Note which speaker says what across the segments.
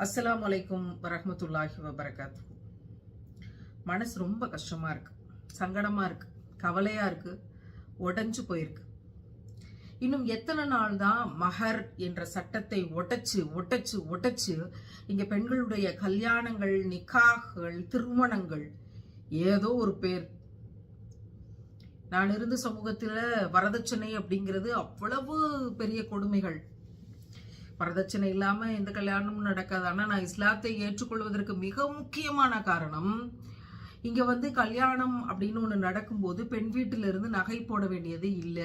Speaker 1: அஸ்ஸலாமு அலைக்கும் வரஹ்மத்துல்லாஹி வபரகாத்துஹு. மனசு ரொம்ப கஷ்டமா இருக்கு, சங்கடமா இருக்கு, கவலையா இருக்கு, உடைஞ்சு போயிருக்கு. இன்னும் எத்தனை நாள் தான் மஹர் என்ற சட்டத்தை ஒட்டச்சு இங்க பெண்களுடைய கல்யாணங்கள், நிக்காஹ்கள், திருமணங்கள் ஏதோ ஒரு பேர். நான் இருந்த சமூகத்துல வரதட்சணை அப்படிங்கிறது அவ்வளவு பெரிய கொடுமைகள். வரதட்சணை இல்லாம எந்த கல்யாணமும் நடக்காது. ஆனா நான் இஸ்லாத்தை ஏற்றுக்கொள்வதற்கு மிக முக்கியமான காரணம், இங்க கல்யாணம் அப்படின்னு ஒண்ணு நடக்கும்போது பெண் வீட்டில இருந்து நகை போட வேண்டியது இல்ல,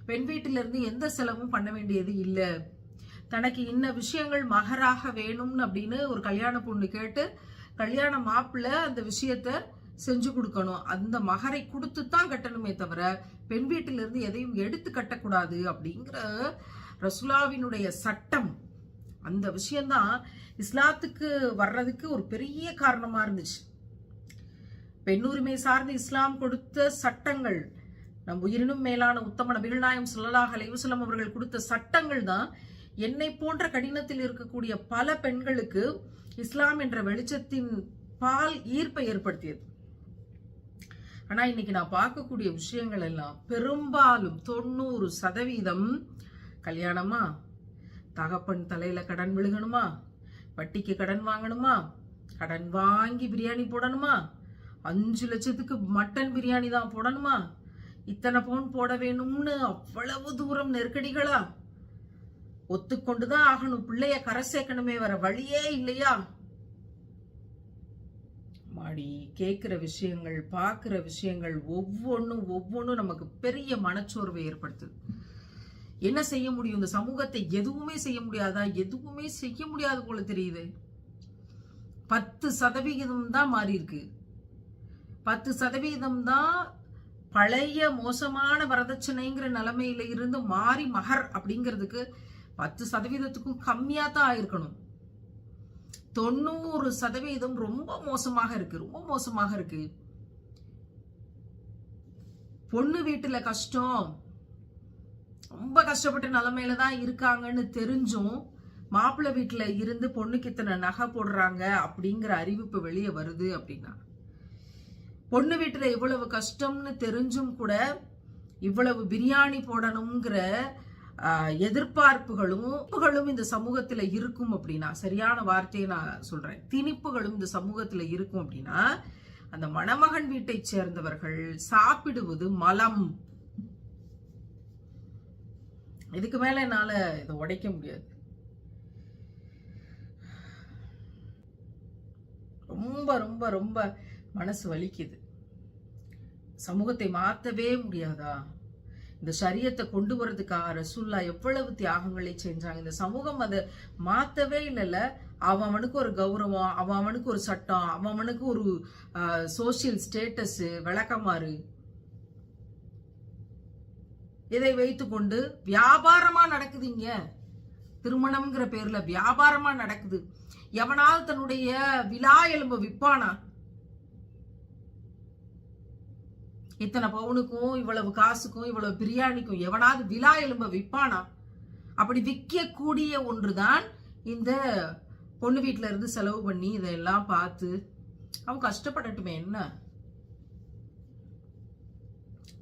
Speaker 1: பெண் வீட்டில இருந்து எந்த செலவும் பண்ண வேண்டியது இல்ல. தனக்கு இன்ன விஷயங்கள் மகராக வேணும்னு அப்படின்னு ஒரு கல்யாண பொண்ணு கேட்டு கல்யாண மாப்பிள்ள அந்த விஷயத்த செஞ்சு கொடுக்கணும். அந்த மகரை கொடுத்து தான் கட்டணுமே தவிர பெண் வீட்டில இருந்து எதையும் எடுத்து கட்டக்கூடாது அப்படிங்கிற ரசூலாவினுடைய சட்டம். அந்த விஷயம்தான் இஸ்லாத்துக்கு வர்றதுக்கு ஒரு பெரிய காரணமா இருந்துச்சு. பெண் உரிமை சார்ந்து இஸ்லாம் கொடுத்த சட்டங்கள், நம் உயிரினும் மேலான உத்தம நபிகள் நாயகம் ஸல்லல்லாஹு அலைஹி வஸல்லம் அவர்கள் கொடுத்த சட்டங்கள் தான் என்னை போன்ற கடினத்தில் இருக்கக்கூடிய பல பெண்களுக்கு இஸ்லாம் என்ற வெளிச்சத்தின் பால் ஈர்ப்பை ஏற்படுத்தியது. ஆனா இன்னைக்கு நான் பார்க்கக்கூடிய விஷயங்கள் எல்லாம் பெரும்பாலும் 90% கல்யாணமா, தகப்பன் தலையில கடன் விழுகணுமா, வட்டிக்கு கடன் வாங்கணுமா, கடன் வாங்கி பிரியாணி போடணுமா, 5 லட்சத்துக்கு மட்டன் பிரியாணி தான் போடணுமா, இத்தனை பவுன் போட வேணும்னு அவ்வளவு தூரம் நெருக்கடிகளா, ஒத்துக்கொண்டுதான் ஆகணும், பிள்ளைய கரை சேர்க்கணுமே, வர வழியே இல்லையா. மாடி கேட்கிற விஷயங்கள், பார்க்கிற விஷயங்கள் ஒவ்வொன்னும் நமக்கு பெரிய மனச்சோர்வை ஏற்படுத்துது. என்ன செய்ய முடியும்? இந்த சமூகத்தை எதுவுமே செய்ய முடியாதா? எதுவுமே செய்ய முடியாது போல தெரியுது. 10% தான் மாறி இருக்கு. 10% தான் பழைய மோசமான வரதட்சணைங்கிற நிலைமையில இருந்து மாறி மகர் அப்படிங்கிறதுக்கு 10%க்கும் கம்மியா தான் ஆயிருக்கணும். 90% ரொம்ப மோசமாக இருக்கு. பொண்ணு வீட்டுல கஷ்டம், ரொம்ப கஷ்டப்பட்ட நிலைமையில தான் இருக்காங்கன்னு தெரிஞ்சும் மாப்பிள்ளை வீட்டுல இருந்து பொண்ணுக்கு இத்தனை நகை போடுறாங்க அப்படிங்கிற அறிவிப்பு வெளியே வருது அப்படின்னா, பொண்ணு வீட்டுல இவ்வளவு கஷ்டம்னு தெரிஞ்சும் கூட இவ்வளவு பிரியாணி போடணுங்கிற எதிர்பார்ப்புகளும் இந்த சமூகத்துல இருக்கும் அப்படின்னா, சரியான வார்த்தையை நான் சொல்றேன், திணிப்புகளும் இந்த சமூகத்துல இருக்கும் அப்படின்னா, அந்த மணமகன் வீட்டை சேர்ந்தவர்கள் சாப்பிடுவது மலம். இதுக்கு மேல என்னால இதை உடைக்க முடியாது. ரொம்ப ரொம்ப ரொம்ப மனசு வலிக்குது. சமூகத்தை மாத்தவே முடியாதா? இந்த ஷரியத்தை கொண்டு வரதுக்காக ரசூல்லா எவ்வளவு தியாகங்களை செஞ்சாங்க. இந்த சமூகம் அதை மாத்தவே இல்லைல்ல. அவனுக்கு ஒரு கௌரவம், அவனுக்கு ஒரு சட்டம், அவனுக்கு ஒரு சோசியல் ஸ்டேட்டஸ், விளக்கமாறு, இதை வைத்துக்கொண்டு வியாபாரமா நடக்குதுங்க. திருமணம்ங்கிற பேர்ல வியாபாரமா நடக்குது. எவனால் தன்னுடைய விலா எலும்ப விற்பானா? இத்தனை பவுனுக்கும், இவ்வளவு காசுக்கும், இவ்வளவு பிரியாணிக்கும் எவனாவது விலா எலும்ப விற்பானா? அப்படி விற்கக்கூடிய ஒன்றுதான் இந்த பொண்ணு வீட்டுல இருந்து செலவு பண்ணி இதெல்லாம் பார்த்து அவன் கஷ்டப்படட்டுமே. என்ன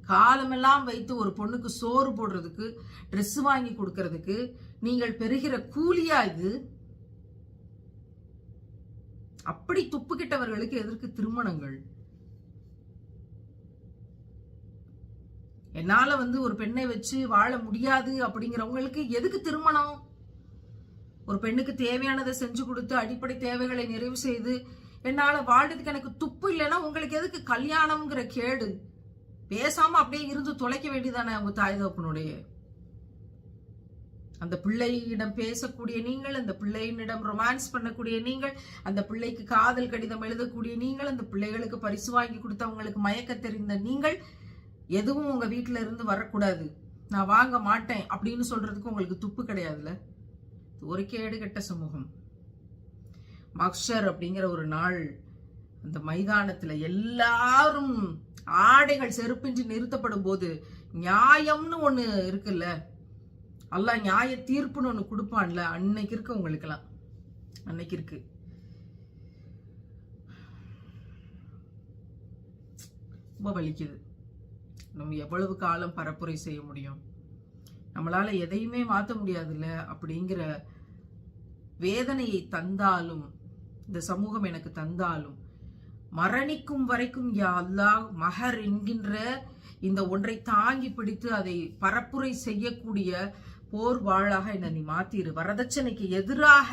Speaker 1: காலமெல்லாம் வைத்து ஒரு பொண்ணுக்கு சோறு போடுறதுக்கு, ட்ரெஸ் வாங்கி கொடுக்கறதுக்கு நீங்கள் பெறுகிற கூலியா இது? அப்படி துப்புக்கிட்டவர்களுக்கு எதற்கு திருமணங்கள்? என்னால ஒரு பெண்ணை வச்சு வாழ முடியாது அப்படிங்கிறவங்களுக்கு எதுக்கு திருமணம்? ஒரு பெண்ணுக்கு தேவையானதை செஞ்சு கொடுத்து அடிப்படை தேவைகளை நிறைவு செய்து என்னால வாழ்றதுக்கு எனக்கு துப்பு இல்லைன்னா உங்களுக்கு எதுக்கு கல்யாணம்ங்கிற கேடு? பேசாம அப்படியே இருந்து தொலைக்க வேண்டியதானே அவங்க தாய் தகப்பனுடைய. அந்த பிள்ளையிடம் பேசக்கூடிய நீங்கள், அந்த பிள்ளையினிடம் ரொமான்ஸ் பண்ணக்கூடிய நீங்கள், அந்த பிள்ளைக்கு காதல் கடிதம் எழுதக்கூடிய நீங்கள், அந்த பிள்ளைகளுக்கு பரிசு வாங்கி கொடுத்தவங்களுக்கு மயக்க தெரிந்த நீங்கள், எதுவும் உங்க வீட்டுல இருந்து வரக்கூடாது, நான் வாங்க மாட்டேன் அப்படின்னு சொல்றதுக்கு உங்களுக்கு துப்பு கிடையாதுல. ஒரு கேடு கெட்ட சமூகம். மக்ஷர் அப்படிங்கிற ஒரு நாள், அந்த மைதானத்துல எல்லாரும் ஆடைகள் செருப்பின்றி நிறுத்தப்படும் போது நியாயம்னு ஒண்ணு இருக்குல்ல, அல்லாஹ் நியாய தீர்ப்புன்னு ஒண்ணு கொடுப்பான்ல, அன்னைக்கு இருக்கு உங்களுக்கு எல்லாம். அன்னைக்கு இருக்கு. ரொம்ப வலிக்குது. நம்ம எவ்வளவு காலம் பரப்புரை செய்ய முடியும்? நம்மளால எதையுமே மாற்ற முடியாதுல்ல அப்படிங்கிற வேதனையை தந்தாலும், இந்த சமூகம் எனக்கு தந்தாலும், மரணிக்கும் வரைக்கும் யா அல்லாஹ் மஹர் என்கின்ற இந்த ஒன்றை தாங்கி பிடித்து அதை பரப்புரை செய்யக்கூடிய போர் வாளாக என்ன நீ மாத்திரு. வரதட்சணைக்கு எதிராக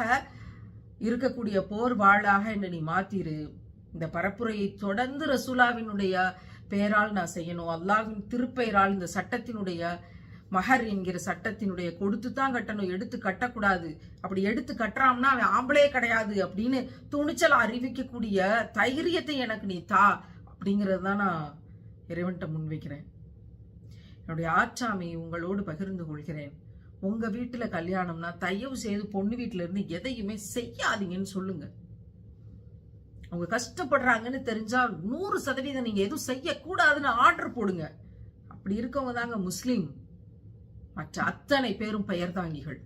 Speaker 1: இருக்கக்கூடிய போர் வாளாக என்ன நீ மாத்திரு. இந்த பரப்புரையை தொடர்ந்து ரசூலாவினுடைய பெயரால் நான் செய்யணும். அல்லாஹ்வின் திருப்பெயரால் இந்த சட்டத்தினுடைய மஹர் என்கிற சட்டத்தினுடைய கொடுத்து தான் கட்டணும், எடுத்து கட்டக்கூடாது. அப்படி எடுத்து கட்டுறாம்னா அவன் ஆம்பளே கிடையாது அப்படின்னு துணிச்சல் அறிவிக்கக்கூடிய தைரியத்தை எனக்கு நீ தா அப்படிங்கிறது தான் நான் இறைவன்கிட்ட முன்வைக்கிறேன். என்னுடைய ஆச்சாமி உங்களோடு பகிர்ந்து கொள்கிறேன். உங்க வீட்டுல கல்யாணம்னா தயவு செய்து பொண்ணு வீட்டுல இருந்து எதையுமே செய்யாதீங்கன்னு சொல்லுங்க. அவங்க கஷ்டப்படுறாங்கன்னு தெரிஞ்சா 100% நீங்க எதுவும் செய்யக்கூடாதுன்னு ஆர்டர் போடுங்க. அப்படி இருக்கவங்க தாங்க முஸ்லீம். மற்ற அத்தனை பேரும் பெயர் தாங்கிகள்.